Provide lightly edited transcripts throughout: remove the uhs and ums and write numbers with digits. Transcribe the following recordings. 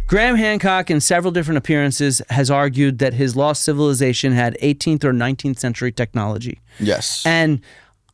Graham Hancock, in several different appearances, has argued that his lost civilization had 18th or 19th century technology. Yes. And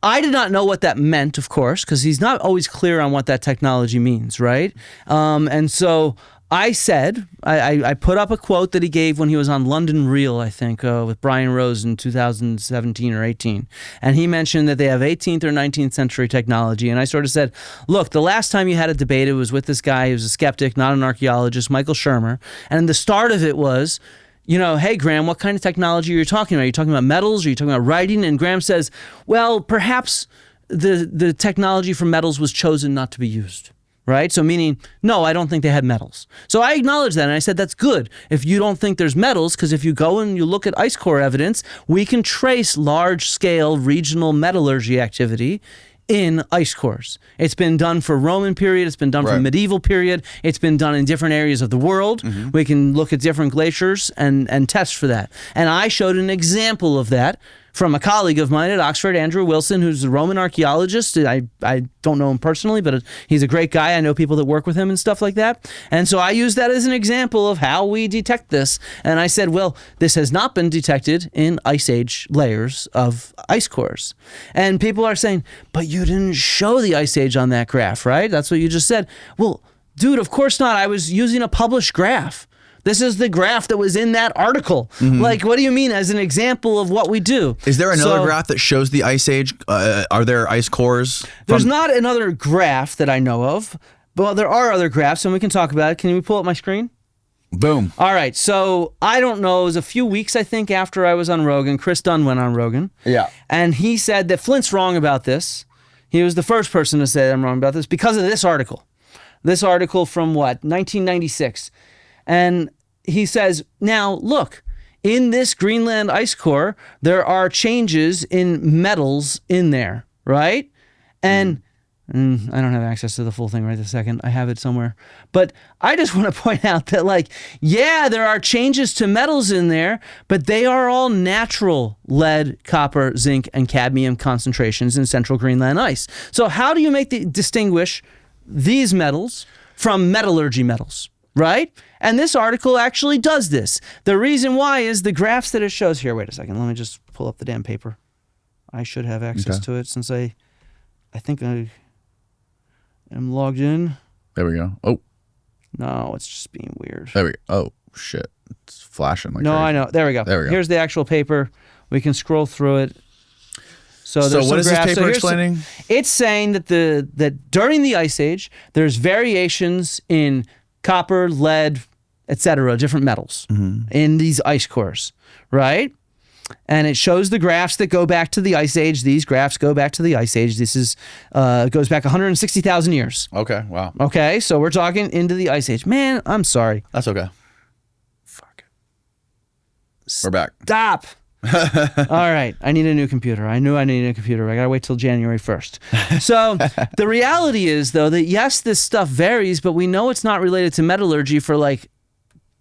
I did not know what that meant, of course, because he's not always clear on what that technology means, right? And so I said, I put up a quote that he gave when he was on London Real, I think, with Brian Rose in 2017 or 18. And he mentioned that they have 18th or 19th century technology. And I sort of said, look, the last time you had a debate, it was with this guy who was a skeptic, not an archaeologist, Michael Shermer. And the start of it was, hey, Graham, what kind of technology are you talking about? Are you talking about metals? Are you talking about writing? And Graham says, well, perhaps the technology for metals was chosen not to be used. Right? So meaning, no, I don't think they had metals. So I acknowledged that, and I said, that's good. If you don't think there's metals, because if you go and you look at ice core evidence, we can trace large-scale regional metallurgy activity in ice cores. It's been done for Roman period. It's been done for medieval period. It's been done in different areas of the world. Mm-hmm. We can look at different glaciers and test for that. And I showed an example of that from a colleague of mine at Oxford, Andrew Wilson, who's a Roman archaeologist. I don't know him personally, but he's a great guy. I know people that work with him and stuff like that. And so I used that as an example of how we detect this. And I said, well, this has not been detected in Ice Age layers of ice cores. And people are saying, but you didn't show the Ice Age on that graph, right? That's what you just said. Well, dude, of course not. I was using a published graph. This is the graph that was in that article. Mm-hmm. Like, what do you mean as an example of what we do? Is there another graph that shows the Ice Age? Are there ice cores? There's not another graph that I know of, but there are other graphs, and we can talk about it. Can we pull up my screen? Boom. All right. So I don't know. It was a few weeks, I think, after I was on Rogan. Chris Dunn went on Rogan. Yeah. And he said that Flint's wrong about this. He was the first person to say I'm wrong about this because of this article. This article from what? 1996. And he says, now, look, in this Greenland ice core, there are changes in metals in there, right? And I don't have access to the full thing right this second. I have it somewhere. But I just want to point out that, like, yeah, there are changes to metals in there, but they are all natural lead, copper, zinc, and cadmium concentrations in central Greenland ice. So how do you distinguish these metals from metallurgy metals? Right? And this article actually does this. The reason why is the graphs that it shows here. Wait a second. Let me just pull up the damn paper. I should have access to it since I think I am logged in. There we go. Oh. No, it's just being weird. There we go. Oh, shit. It's flashing like No, crazy. I know. There we go. There we go. Here's the actual paper. We can scroll through it. So what is this paper explaining? It's saying that during the Ice Age, there's variations in copper, lead, etc., different metals in these ice cores, right? And it shows the graphs that go back to the Ice Age. These graphs go back to the Ice Age. This is goes back 160,000 years. Okay, wow. Okay, so we're talking into the Ice Age. Man, I'm sorry. That's okay. Fuck. We're back. Stop. All right, I need a new computer. I knew I needed a computer. I gotta wait till January 1st. So the reality is, though, that yes, this stuff varies, but we know it's not related to metallurgy for like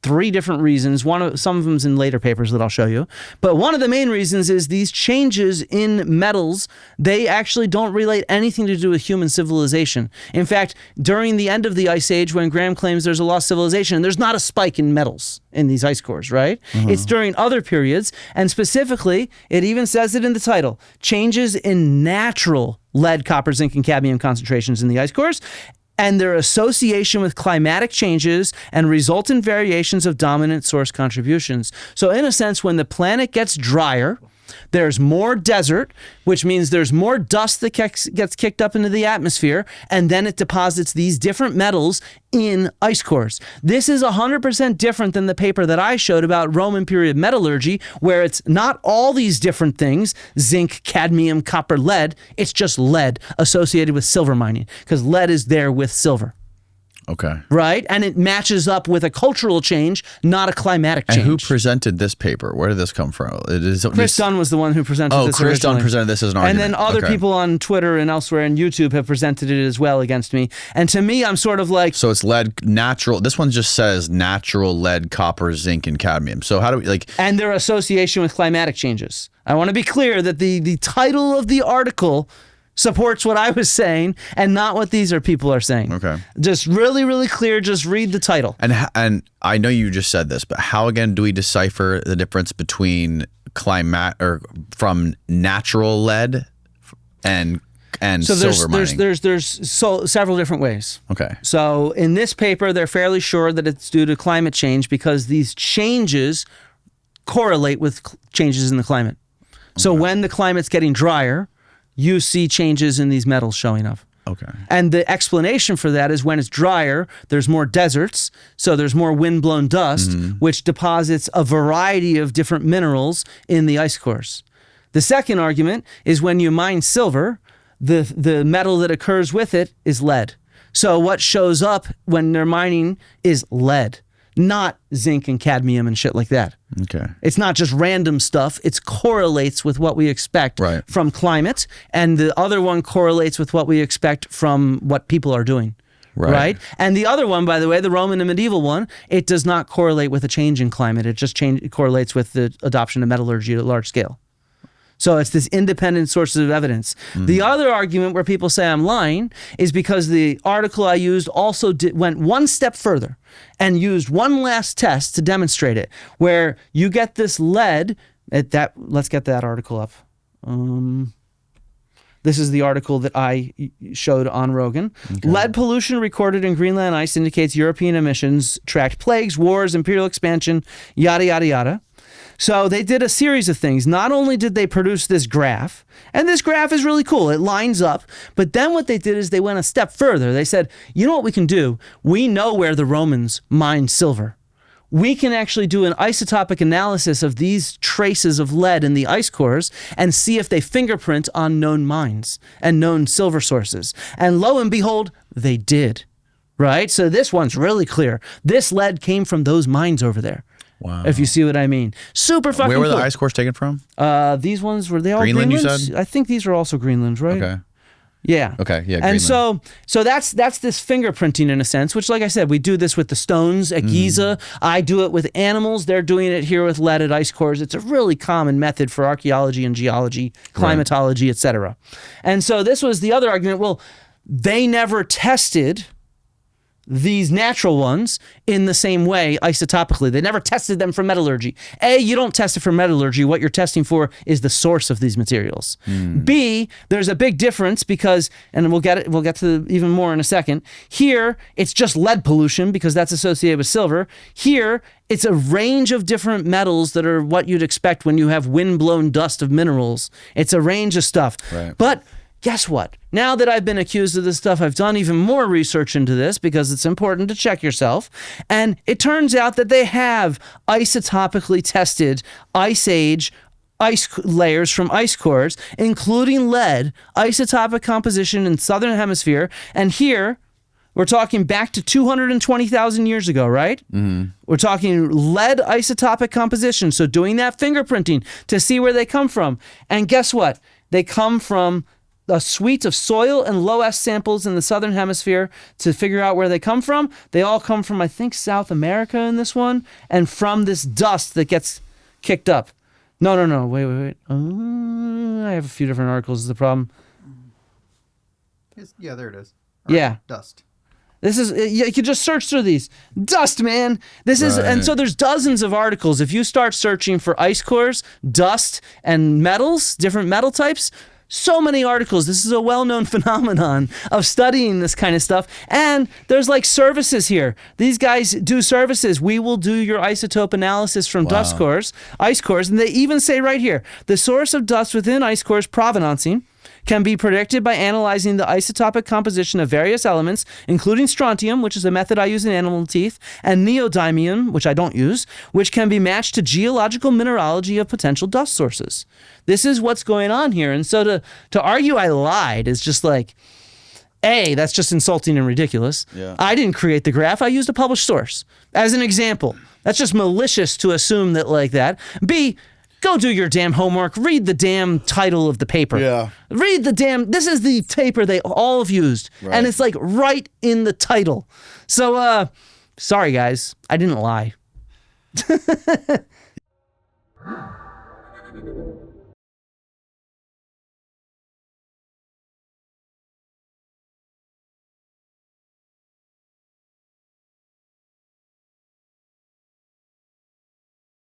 3 different reasons. Some of them's in later papers that I'll show you. But one of the main reasons is these changes in metals, they actually don't relate anything to do with human civilization. In fact, during the end of the Ice Age, when Graham claims there's a lost civilization, there's not a spike in metals in these ice cores, right? It's during other periods, and specifically, it even says it in the title, changes in natural lead, copper, zinc, and cadmium concentrations in the ice cores, and their association with climatic changes and resultant variations of dominant source contributions. So in a sense, when the planet gets drier, there's more desert, which means there's more dust that gets kicked up into the atmosphere, and then it deposits these different metals in ice cores. This is 100% different than the paper that I showed about Roman period metallurgy, where it's not all these different things, zinc, cadmium, copper, lead, it's just lead associated with silver mining, because lead is there with silver. Okay. Right? And it matches up with a cultural change, not a climatic change. And who presented this paper? Where did this come from? Chris Dunn was the one who presented this Chris originally. Dunn presented this as an argument. And then other people on Twitter and elsewhere and YouTube have presented it as well against me. And to me, I'm sort of like... So it's lead, natural... This one just says natural lead, copper, zinc, and cadmium. So how do we... And their association with climatic changes. I want to be clear that the title of the article supports what I was saying and not what these people are saying. Okay. Just really, really clear. Just read the title. And I know you just said this, but how again do we decipher the difference between from natural lead and silver mining? There's several different ways. Okay. So in this paper, they're fairly sure that it's due to climate change because these changes correlate with changes in the climate. So when the climate's getting drier, you see changes in these metals showing up. Okay. And the explanation for that is when it's drier, there's more deserts, so there's more wind-blown dust, which deposits a variety of different minerals in the ice cores. The second argument is when you mine silver, the metal that occurs with it is lead. So what shows up when they're mining is lead, not zinc and cadmium and shit like that. Okay. It's not just random stuff. It correlates with what we expect from climate, and the other one correlates with what we expect from what people are doing. Right. And the other one, by the way, the Roman and medieval one, it does not correlate with a change in climate. It just it correlates with the adoption of metallurgy at a large scale. So it's this independent sources of evidence. The other argument where people say I'm lying is because the article I used also went one step further and used one last test to demonstrate it, where you get this lead at that. Let's get that article up. This is the article that I showed on Rogan. Okay. Lead pollution recorded in Greenland ice indicates European emissions tracked plagues, wars, imperial expansion, yada, yada, yada. So they did a series of things. Not only did they produce this graph, and this graph is really cool, it lines up, but then what they did is they went a step further. They said, you know what we can do? We know where the Romans mined silver. We can actually do an isotopic analysis of these traces of lead in the ice cores and see if they fingerprint on known mines and known silver sources. And lo and behold, they did, right? So this one's really clear. This lead came from those mines over there. Wow. If you see what I mean. Super fucking Where were cool. the ice cores taken from? These ones, were they all Greenland, Greenland? you said? I think these are also Greenland, right? Okay. Yeah. Okay, yeah, And Greenland. so that's this fingerprinting in a sense, which, like I said, we do this with the stones at Giza. I do it with animals. They're doing it here with leaded ice cores. It's a really common method for archaeology and geology, climatology, etc. And so this was the other argument. Well, they never tested these natural ones in the same way isotopically. They never tested them for metallurgy. A, you don't test it for metallurgy. What you're testing for is the source of these materials. B, there's a big difference because, and we'll get to even more in a second. Here, it's just lead pollution because that's associated with silver. Here, it's a range of different metals that are what you'd expect when you have wind-blown dust of minerals. It's a range of stuff. Right. But guess what? Now that I've been accused of this stuff, I've done even more research into this because it's important to check yourself. And it turns out that they have isotopically tested ice age ice layers from ice cores, including lead, isotopic composition in southern hemisphere. And here, we're talking back to 220,000 years ago, right? We're talking lead isotopic composition. So doing that fingerprinting to see where they come from. And guess what? They come from a suite of soil and low-S samples in the southern hemisphere to figure out where they come from. They all come from, I think, South America in this one, and from this dust that gets kicked up. No, wait. I have a few different articles is the problem. Yeah, there it is. Yeah. Dust. This is, you can just search through these. Dust, man. This is, and so there's dozens of articles. If you start searching for ice cores, dust, and metals, different metal types, so many articles. This is a well-known phenomenon of studying this kind of stuff. And there's like services here. These guys do services. We will do your isotope analysis from dust cores, ice cores. And they even say right here, the source of dust within ice cores provenancing can be predicted by analyzing the isotopic composition of various elements, including strontium, which is a method I use in animal teeth, and neodymium, which I don't use, which can be matched to geological mineralogy of potential dust sources. This is what's going on here. And so to argue I lied is just like, A, that's just insulting and ridiculous. Yeah. I didn't create the graph. I used a published source as an example. That's just malicious to assume that like that. B, go do your damn homework. Read the damn title of the paper. Yeah. Read the damn, this is the paper they all have used. Right. And it's like right in the title. So, sorry guys, I didn't lie.